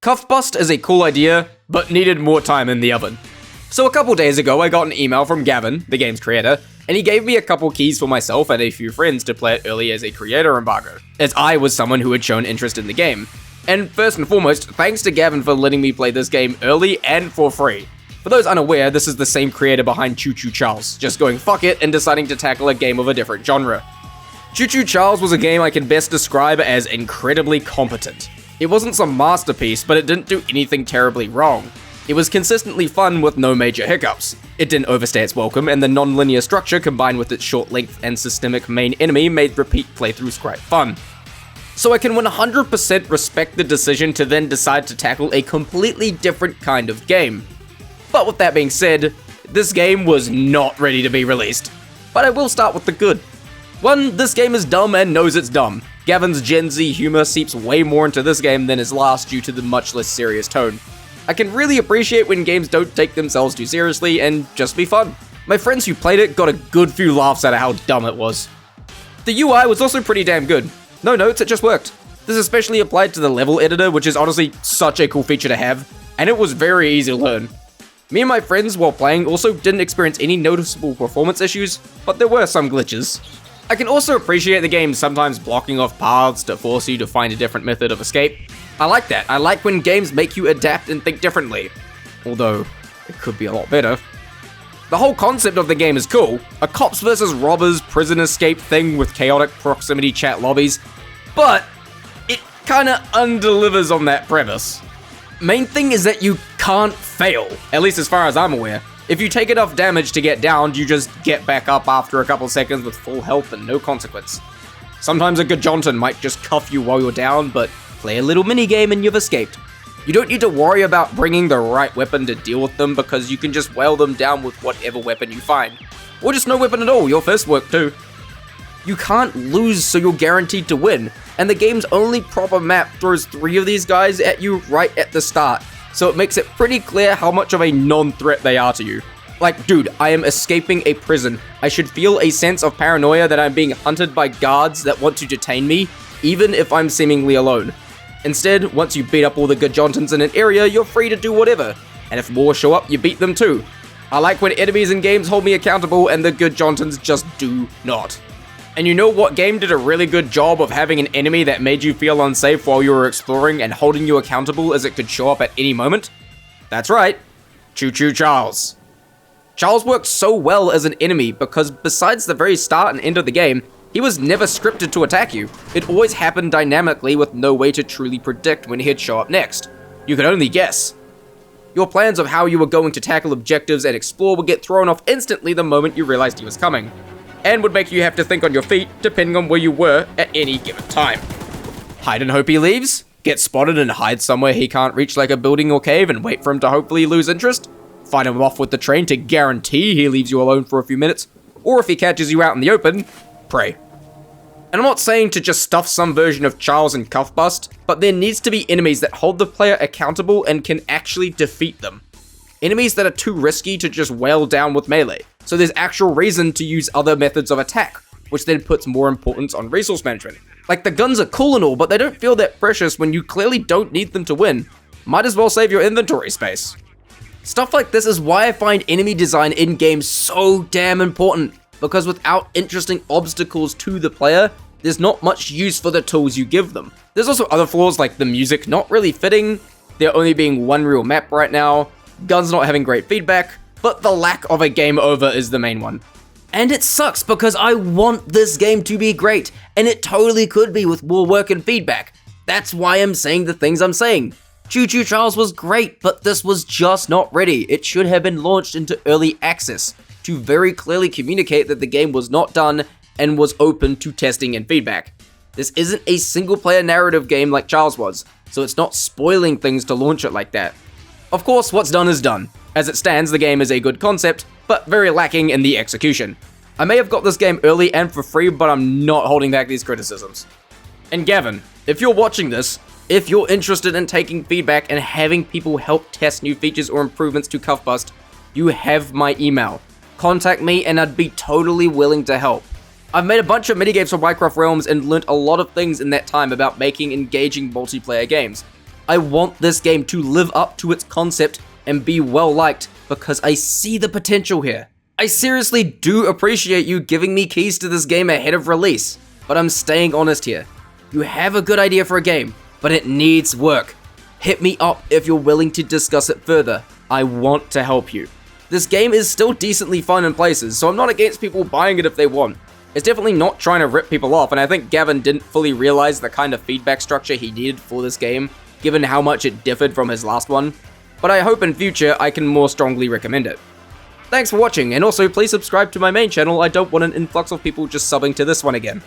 Cuffbust is a cool idea, but needed more time in the oven. So a couple days ago, I got an email from Gavin, the game's creator, and he gave me a couple keys for myself and a few friends to play it early as a creator embargo, as I was someone who had shown interest in the game. And first and foremost, thanks to Gavin for letting me play this game early and for free. For those unaware, this is the same creator behind Choo Choo Charles, just going fuck it and deciding to tackle a game of a different genre. Choo Choo Charles was a game I can best describe as incredibly competent. It wasn't some masterpiece, but it didn't do anything terribly wrong. It was consistently fun with no major hiccups. It didn't overstay its welcome, and the non-linear structure combined with its short length and systemic main enemy made repeat playthroughs quite fun. So I can 100% respect the decision to then decide to tackle a completely different kind of game. But with that being said, this game was not ready to be released. But I will start with the good. 1, this game is dumb and knows it's dumb. Gavin's Gen Z humor seeps way more into this game than his last due to the much less serious tone. I can really appreciate when games don't take themselves too seriously and just be fun. My friends who played it got a good few laughs out of how dumb it was. The UI was also pretty damn good. No notes, it just worked. This especially applied to the level editor, which is honestly such a cool feature to have, and it was very easy to learn. Me and my friends while playing also didn't experience any noticeable performance issues, but there were some glitches. I can also appreciate the game sometimes blocking off paths to force you to find a different method of escape. I like that. I like when games make you adapt and think differently. Although, it could be a lot better. The whole concept of the game is cool. A cops versus robbers prison escape thing with chaotic proximity chat lobbies. But, it kinda undelivers on that premise. Main thing is that you can't fail, at least as far as I'm aware. If you take enough damage to get downed, you just get back up after a couple seconds with full health and no consequence. Sometimes a good Johnton might just cuff you while you're down, but play a little minigame and you've escaped. You don't need to worry about bringing the right weapon to deal with them because you can just wail them down with whatever weapon you find. Or just no weapon at all, your fists work too. You can't lose, so you're guaranteed to win, and the game's only proper map throws 3 of these guys at you right at the start, so it makes it pretty clear how much of a non-threat they are to you. Like, dude, I am escaping a prison. I should feel a sense of paranoia that I'm being hunted by guards that want to detain me, even if I'm seemingly alone. Instead, once you beat up all the good Johntons in an area, you're free to do whatever, and if more show up, you beat them too. I like when enemies in games hold me accountable and the good Johntons just do not. And you know what game did a really good job of having an enemy that made you feel unsafe while you were exploring and holding you accountable as it could show up at any moment? That's right, Choo Choo Charles. Charles worked so well as an enemy because besides the very start and end of the game, he was never scripted to attack you. It always happened dynamically with no way to truly predict when he'd show up next. You could only guess. Your plans of how you were going to tackle objectives and explore would get thrown off instantly the moment you realized he was coming, and would make you have to think on your feet depending on where you were at any given time. Hide and hope he leaves? Get spotted and hide somewhere he can't reach like a building or cave and wait for him to hopefully lose interest? Fight him off with the train to guarantee he leaves you alone for a few minutes? Or if he catches you out in the open, pray. And I'm not saying to just stuff some version of Charles and Cuffbust, but there needs to be enemies that hold the player accountable and can actually defeat them. Enemies that are too risky to just wail down with melee, so there's actual reason to use other methods of attack, which then puts more importance on resource management. Like, the guns are cool and all, but they don't feel that precious when you clearly don't need them to win. Might as well save your inventory space. Stuff like this is why I find enemy design in-game so damn important, because without interesting obstacles to the player, there's not much use for the tools you give them. There's also other flaws like the music not really fitting, there only being one real map right now, guns not having great feedback, but the lack of a game over is the main one. And it sucks because I want this game to be great, and it totally could be with more work and feedback. That's why I'm saying the things I'm saying. Choo Choo Charles was great, but this was just not ready. It should have been launched into early access to very clearly communicate that the game was not done and was open to testing and feedback. This isn't a single player narrative game like Charles was, so it's not spoiling things to launch it like that. Of course, what's done is done. As it stands, the game is a good concept, but very lacking in the execution. I may have got this game early and for free, but I'm not holding back these criticisms. And Gavin, if you're watching this, if you're interested in taking feedback and having people help test new features or improvements to Cuffbust, you have my email. Contact me and I'd be totally willing to help. I've made a bunch of minigames for Minecraft Realms and learnt a lot of things in that time about making engaging multiplayer games. I want this game to live up to its concept and be well liked because I see the potential here. I seriously do appreciate you giving me keys to this game ahead of release, but I'm staying honest here. You have a good idea for a game, but it needs work. Hit me up if you're willing to discuss it further. I want to help you. This game is still decently fun in places, so I'm not against people buying it if they want. It's definitely not trying to rip people off, and I think Gavin didn't fully realize the kind of feedback structure he needed for this game, given how much it differed from his last one. But I hope in future I can more strongly recommend it. Thanks for watching, and also please subscribe to my main channel. I don't want an influx of people just subbing to this one again.